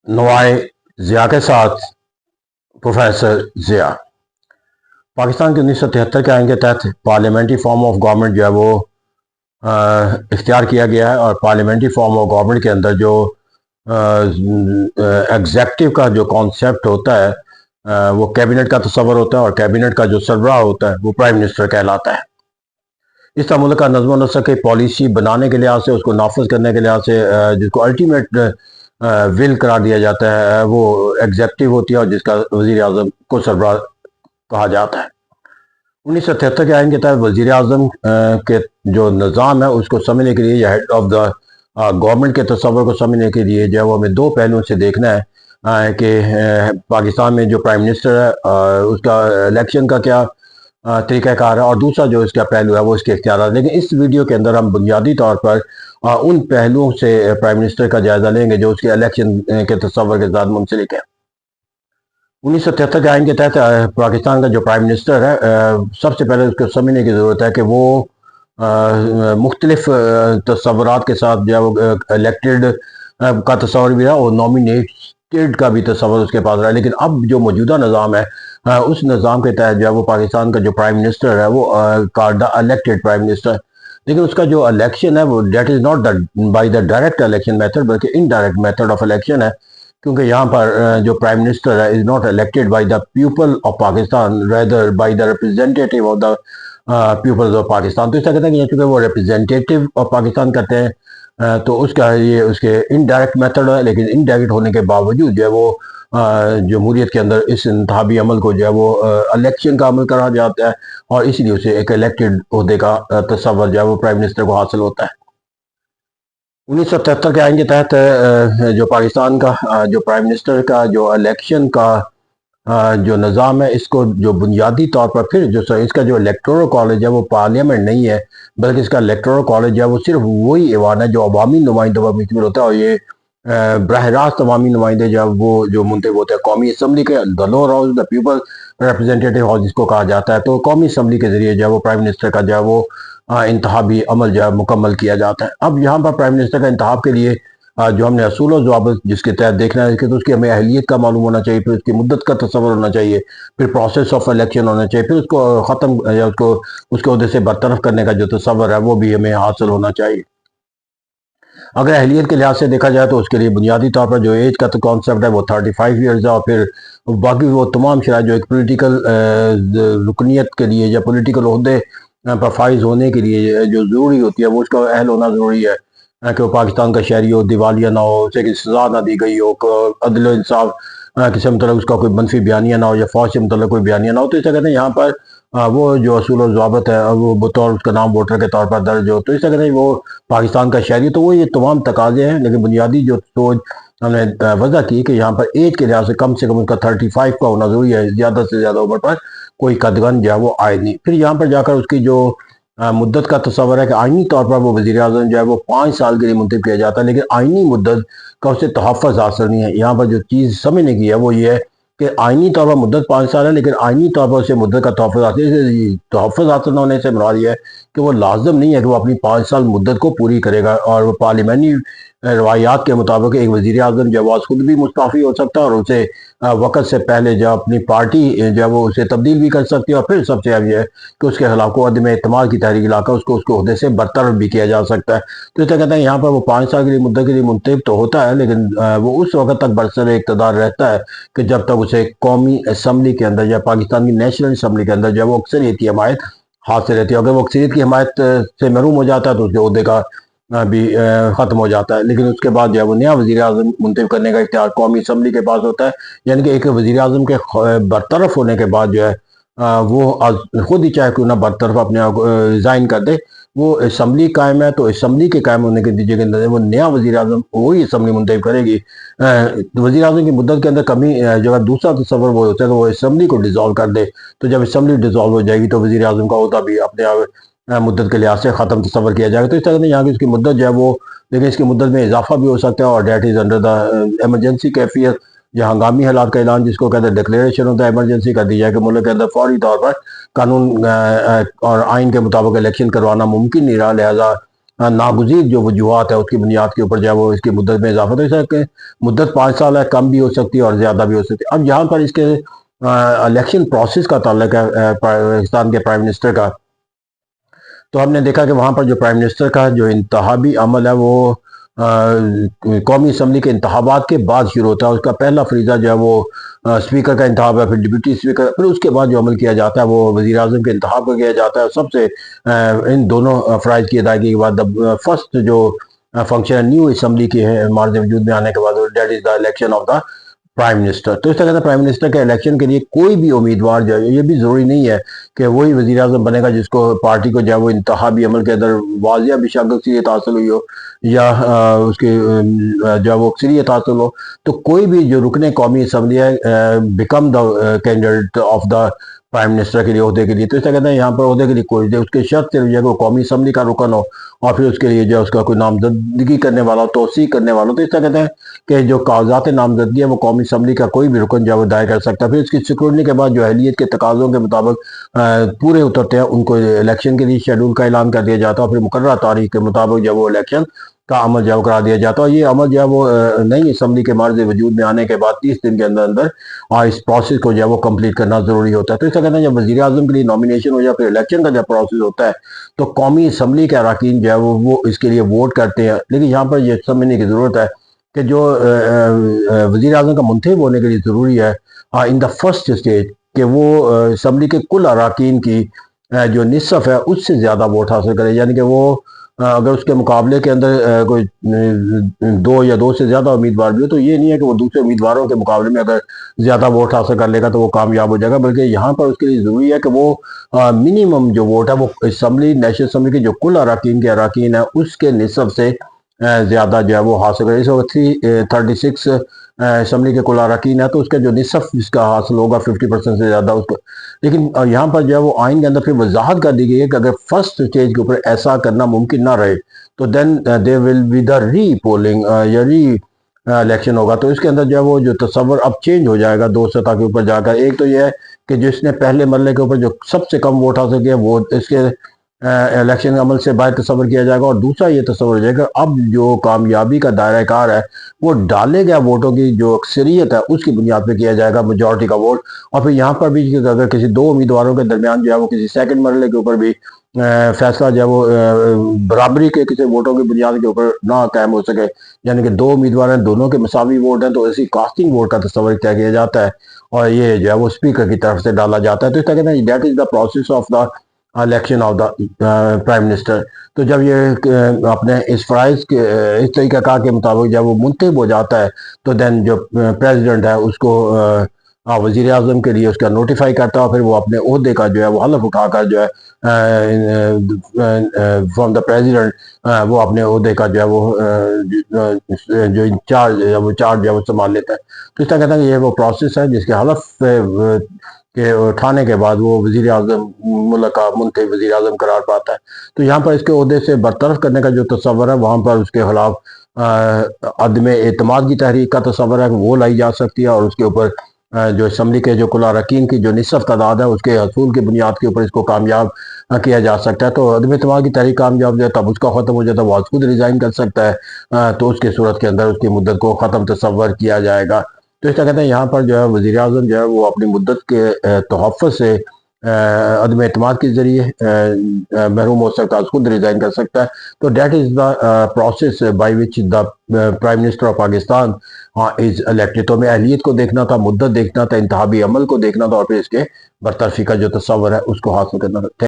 नवाए ज़िया के साथ प्रोफेसर ज़िया। पाकिस्तान के 1973 के आइन के तहत पार्लियामेंट्री फॉर्म ऑफ गवर्नमेंट जो है वो इख्तियार किया गया है, और पार्लियामेंट्री फॉर्म ऑफ गवर्नमेंट के अंदर जो एग्जेक्टिव का जो कॉन्सेप्ट होता है वो कैबिनेट का तस्वर होता है, और कैबिनेट का जो सरबराह होता है वो प्राइम मिनिस्टर कहलाता है। इस तरह मुल्क का नज़्म व नस्क की पॉलिसी बनाने के लिहाज से, उसको नाफज करने के लिहाज से जिसको अल्टीमेट विल करार दिया जाता है वो एग्जेक्टिव होती है, और जिसका वज़ीर आज़म को सरबराह कहा जाता है। 1973 के आइन के तहत वज़ीर आज़म के जो निज़ाम है उसको समझने के लिए, या हेड ऑफ द गवर्नमेंट के तस्वर को समझने के लिए जो है वो हमें दो पहलुओं से देखना है कि पाकिस्तान में जो प्राइम मिनिस्टर है उसका इलेक्शन का क्या तरीक़ाकार है, और दूसरा जो इसका पहलू है वो इसके इख्तियार। लेकिन इस वीडियो के अंदर हम बुनियादी तौर पर उन पहलुओं से प्राइम मिनिस्टर का जायज़ा लेंगे जो उसके इलेक्शन के तस्वर के साथ मुंसलिक है। 1973 के आइन के तहत पाकिस्तान का जो प्राइम मिनिस्टर है, सबसे पहले उसको समझने की ज़रूरत है कि वो मुख्तलिफ तस्वुरात के साथ जो है वो इलेक्टेड का तस्वर भी रहा और नॉमिनेटेड का भी तस्वर उसके पास रहा। लेकिन अब जो मौजूदा निज़ाम है उस निज़ाम के तहत जो है वो पाकिस्तान का जो प्राइम मिनिस्टर है वो कार्ड इलेक्टेड प्राइम मिनिस्टर, लेकिन उसका जो इलेक्शन है वो that is not by the direct election method बल्कि इनडायरेक्ट मेथड ऑफ इलेक्शन है, क्योंकि यहाँ पर जो प्राइम मिनिस्टर है is not elected by the people of Pakistan rather by the representative of the peoples of Pakistan. तो इसका कहते हैं कि चूँकि वो रिप्रेजेंटेटिव ऑफ पाकिस्तान करते हैं तो उसका ये उसके इनडायरेक्ट मेथड है, लेकिन इनडायरेक्ट होने के बावजूद जो है वो जमहूरियत के अंदर इस इंतखाबी अमल को जो है वो इलेक्शन का अमल करा जाता है, और इसलिए उसे एक इलेक्टेड ओहदे का तस्वर जो है वो प्राइम मिनिस्टर को हासिल होता है। 1973 के आइन के तहत जो पाकिस्तान का जो प्राइम मिनिस्टर का जो इलेक्शन का जो निज़ाम है इसको जो बुनियादी तौर पर फिर जो इसका जो इलेक्टोरल कॉलेज है वो पार्लियामेंट नहीं है, बल्कि इसका इलेक्टोरल कॉलेज है वो सिर्फ वही ऐवान है जो अवामी नुमाइंदों पर मुश्तमिल होता है, और ये बरह रास्त अवामी नुमाइंदे जब वो जो मुंतखब होते हैं कौमी असम्बली के, the lower house, the people representative house जिसको कहा जाता है, तो कौमी असम्बली के ज़रिए जो है वो प्राइम मिनिस्टर का जो है वो इंतखाबी अमल जो है मुकम्मल किया जाता है। अब यहाँ पर प्राइम मिनिस्टर का इंतखाब के लिए जो हमने असूल और ज़वाबित जिसके तहत देखना है कि तो उसकी हमें अहलियत का मालूम होना चाहिए, फिर उसकी मुद्दत का तस्वर होना चाहिए, फिर प्रोसेस ऑफ इलेक्शन होना चाहिए, फिर उसको ख़त्म या उसको उसके अहदे से बरतरफ करने का जो तस्वर है वो भी हमें हासिल होना चाहिए। अगर अहलियत के लिहाज से देखा जाए तो उसके लिए बुनियादी तौर पर जो एज का तो कॉन्सेप्ट है वो 35 ईयर्स है, और फिर बाकी वो तमाम शराइ जो एक पोलिटिकल रुकनीत के लिए या पोलिटिकल अहदे पर फाइज होने के लिए जो ज़रूरी होती है वो उसका अहल होना ज़रूरी है कि वो पाकिस्तान का शहरी हो, दिवालिया ना हो, उसे सज़ा ना दी गई हो, अदल इंसाफ किसी मतलब उसका कोई मनफी बयानिया ना हो, या फौज से मतलब कोई बयानिया ना हो। तो इसे कहते हैं यहाँ पर वो जो असूल और ज़वाबित है वो बतौर उसका नाम वोटर के तौर पर दर्ज हो, तो इसे कहते हैं वो पाकिस्तान का शहरी। तो वो ये तमाम तकाजे हैं, लेकिन बुनियादी जो सोच हमने वजह की कि यहाँ पर एज के लिहाज से कम उसका 35 का होना ज़रूरी है, ज़्यादा से ज़्यादा उम्र पर कोई कदगन जो है वो आए नहीं। फिर यहाँ पर जाकर उसकी जो मुद्दत का तस्वर है कि आइनी तौर पर वो वज़ीर आज़म जो है वो 5 साल के लिए मुंतखब किया जाता है, लेकिन आइनी मुद्दत का उससे तहफ़्फ़ुज़ हासिल नहीं है। यहाँ पर जो चीज़ समझने की है वो ये है कि आइनी तौर पर मुद्दत 5 साल है, लेकिन आइनी तौर पर उसे मुद्दत का तहफ़्फ़ुज़ हासिल, तहफ़्फ़ुज़ हासिल होने से मुराद ये है कि वो लाज़िम नहीं है कि वो अपनी 5 साल मुद्दत को पूरी करेगा, और वो पार्लियामानी रवायात के मुताबिक एक वज़ीर आज़म जो है खुद भी मुस्ताफ़ी हो सकता है, और उसे वक़्त से पहले जो अपनी पार्टी जो है वो उसे तब्दील भी कर सकती है, और फिर सबसे अहम ये है कि उसके खिलाफ को अदम एतमाद की तहरीक लाकर उसको उसके ओहदे से बरतरफ भी किया जा सकता है। तो इसे कहते हैं यहाँ पर वो 5 साल के लिए मुद्दत के लिए मुंतखब तो होता है, लेकिन वो उस वक़्त तक बरसर इक़्तिदार रहता है कि जब तक उसे कौमी असम्बली के अंदर या पाकिस्तान की नेशनल असम्बली के अंदर जो है वो अक्सरियत की हमायत हासिल रहती है। अगर वो अक्सरियत की हमायत से महरूम हो जाता है तो उसके ओहदे का भी ख़त्म हो जाता है, लेकिन उसके बाद जो है वो नया वज़ीर आज़म मुंतखब करने का इख्तियार कौमी असम्बली के पास होता है। यानी कि एक वज़ीर आज़म के बरतरफ होने के बाद जो है वो खुद ही चाहे क्यों ना बरतरफ अपने आप को रिज़ाइन कर दे, वो असम्बली कायम है, तो असम्बली के कायम होने के नतीजे के अंदर वो नया वज़ीर आज़म वही असम्बली मुंतखब करेगी। वज़ीर आज़म की मुद्दत के अंदर कमी जो है दूसरा तस्वर वो होता है कि वो असम्बली को डिज़ोल्व कर दे, तो जब असम्बली डिज़ोल्व हो जाएगी तो वज़ीर आज़म का ओहदा भी अपने आप मुद्दत के लिहाज से ख़त्म तस्वर किया जाएगा। तो इस तरह से यहाँ की उसकी मुद्दत जो है वो, लेकिन इसकी मुद्दत में इजाफा भी हो सकता है, और that is under the emergency कैफियत या हंगामी हालात का ऐलान जिसको कहते हैं डिक्लेरेशन ऑफ द एमरजेंसी कर दी जाए कि मुल्क के अंदर फौरी तौर पर कानून और आइन के मुताबिक इलेक्शन करवाना मुमकिन नहीं रहा, लिहाजा ناگزیر جو وجوہات ہے اس کی بنیاد کے اوپر جو ہے وہ اس کی مدت میں اضافہ. تو اس کہ مدت 5 سال ہے، کم بھی ہو سکتی ہے اور زیادہ بھی ہو سکتی ہے. اب یہاں پر اس کے الیکشن پروسیس کا تعلق ہے پاکستان کے پرائم منسٹر کا، تو ہم نے دیکھا کہ وہاں پر جو پرائم منسٹر کا جو انتخابی عمل ہے وہ قومی اسمبلی کے انتخابات کے بعد شروع ہوتا ہے. اس کا پہلا فریضہ جو ہے وہ اسپیکر کا انتخاب ہے، پھر ڈپٹی اسپیکر، پھر اس کے بعد جو عمل کیا جاتا ہے وہ وزیر اعظم کے انتخاب کا کیا جاتا ہے. سب سے ان دونوں فرائض کی ادائیگی کے بعد فرسٹ جو فنکشن نیو اسمبلی کی ہے مارز وجود میں آنے کے بعد، that is the election of the prime minister. تو اس طرح سے پرائم منسٹر کے الیکشن کے لیے کوئی بھی امیدوار جو ہے، یہ بھی ضروری نہیں ہے کہ وہی وزیر اعظم بنے گا جس کو پارٹی کو جو ہے وہ انتخابی عمل کے اندر واضح بھی شخصیت حاصل ہوئی ہو یا اس کی جو ہے وہ اکثریت حاصل ہو. تو کوئی بھی جو رکن قومی اسمبلی ہے become the candidate of the prime minister کے لیے عہدے کے لیے. تو اس طرح کہتے ہیں یہاں پر عہدے کے لیے کوئی اس کے شرط صرف یہ کہ وہ قومی اسمبلی کا رکن ہو اور پھر اس کے لیے جو ہے اس کا کوئی نامزدگی کرنے والا ہو، توثیق کرنے والا ہو. تو اس طرح کہتے ہیں کہ جو کاغذات نامزدگی ہے وہ قومی اسمبلی کا کوئی بھی رکن جو ہے وہ دائر کر سکتا ہے. پھر اس کی سیکورٹی کے بعد جو اہلیت کے تقاضوں کے مطابق پورے اترتے ہیں، ان کو الیکشن کے لیے شیڈول کا اعلان کر دیا جاتا ہے اور پھر مقررہ تاریخ کے مطابق جب وہ الیکشن کا عمل جو کرا دیا جاتا ہے. اور یہ عمل جو ہے وہ نئی اسمبلی کے مارز وجود میں آنے کے بعد 30 دن کے اندر اندر اس پروسیس کو جو ہے وہ کمپلیٹ کرنا ضروری ہوتا ہے. تو اس طرح کہتے ہیں جب وزیر اعظم کے لیے نامینیشن ہو جائے پھر الیکشن کا جب پروسیس ہوتا ہے تو قومی اسمبلی کے اراکین جو ہے وہ اس کے لیے ووٹ کرتے ہیں. لیکن یہاں پر یہ سمجھنے کی ضرورت ہے کہ جو وزیر اعظم کا منتخب ہونے کے لیے ضروری ہے ان دا فرسٹ اسٹیج کہ وہ اسمبلی کے کل اراکین کی جو نصف ہے اس سے زیادہ ووٹ حاصل کرے. یعنی کہ وہ اگر اس کے مقابلے کے اندر کوئی 2 یا 2 سے زیادہ امیدوار بھی ہو تو یہ نہیں ہے کہ وہ دوسرے امیدواروں کے مقابلے میں اگر زیادہ ووٹ حاصل کر لے گا تو وہ کامیاب ہو جائے گا، بلکہ یہاں پر اس کے لیے ضروری ہے کہ وہ منیمم جو ووٹ ہے وہ اسمبلی نیشنل اسمبلی کے جو کل اراکین ہیں اس کے نصف سے زیادہ جو ہے وہ حاصل کرے. اس وقت 36 اسمبلی کے کل اراکین ہے تو اس کا جو نصف اس کا حاصل ہوگا 50% سے زیادہ اس کو. لیکن یہاں پر جو ہے وہ آئین کے اندر پھر وضاحت کر دی گئی ہے کہ اگر فرسٹ اسٹیج کے اوپر ایسا کرنا ممکن نہ رہے تو دین دے will be the re polling یا ری الیکشن ہوگا. تو اس کے اندر جو ہے وہ جو تصور اب چینج ہو جائے گا 2 سطح کے اوپر جا کر. ایک تو یہ ہے کہ جس نے پہلے مرحلے کے اوپر جو سب سے کم ووٹ حاصل کیا وہ اس کے الیکشن عمل سے باہر تصور کیا جائے گا، اور دوسرا یہ تصور ہو جائے گا اب جو کامیابی کا دائرہ کار ہے وہ ڈالے گئے ووٹوں کی جو اکثریت ہے اس کی بنیاد پہ کیا جائے گا، میجورٹی کا ووٹ. اور پھر یہاں پر بھی اگر کسی 2 امیدواروں کے درمیان جو ہے وہ کسی سیکنڈ مرحلے کے اوپر بھی فیصلہ جو ہے وہ برابری کے کسی ووٹوں کی بنیاد کے اوپر نہ قائم ہو سکے، یعنی کہ 2 امیدوار ہیں دونوں کے مساوی ووٹ ہیں، تو ایسی کاسٹنگ ووٹ کا تصور کیا کیا جاتا ہے اور یہ جو ہے وہ اسپیکر کی طرف سے ڈالا جاتا ہے. تو اس طرح کہتے ہیں that is the process of the election of the prime minister. تو جب یہ اپنے اس فرائض کے اس طریقہ کار کے مطابق جب وہ منتخب ہو جاتا ہے تو دین جو پریزیڈنٹ ہے اس کو وزیر اعظم کے لیے اس کا نوٹیفائی کرتا ہے، پھر وہ اپنے عہدے کا جو ہے وہ حلف اٹھا کر جو ہے فرام دا پریزیڈنٹ وہ اپنے عہدے کا جو ہے وہ جو انچارج جو ہے وہ سنبھال لیتا ہے. تو اس طرح کہتے ہیں کہ یہ وہ پروسیس ہے جس کے حلف کہ اٹھانے کے بعد وہ وزیر اعظم ملک کا منتخب وزیر اعظم قرار پاتا ہے. تو یہاں پر اس کے عہدے سے برطرف کرنے کا جو تصور ہے وہاں پر اس کے خلاف عدم اعتماد کی تحریک کا تصور ہے کہ وہ لائی جا سکتی ہے، اور اس کے اوپر جو اسمبلی کے جو کل اراکین کی جو نصف تعداد ہے اس کے حصول کی بنیاد کے اوپر اس کو کامیاب کیا جا سکتا ہے. تو عدم اعتماد کی تحریک کامیاب جو ہے تب اس کا ختم ہو جاتا ہے، وہ خود ریزائن کر سکتا ہے، تو اس کی صورت کے اندر اس کی مدت کو ختم تصور کیا جائے گا. تو اس طرح کہتے ہیں یہاں پر جو ہے وزیر اعظم جو ہے وہ اپنی مدت کے تحفظ سے عدم اعتماد کے ذریعے محروم ہو سکتا ہے، خود ریزائن کر سکتا ہے. تو that is the process by which the prime minister of Pakistan is elected. تو ہمیں اہلیت کو دیکھنا تھا، مدت دیکھنا تھا، انتخابی عمل کو دیکھنا تھا، اور پھر اس کے برطرفی کا جو تصور ہے اس کو حاصل کرنا تھا.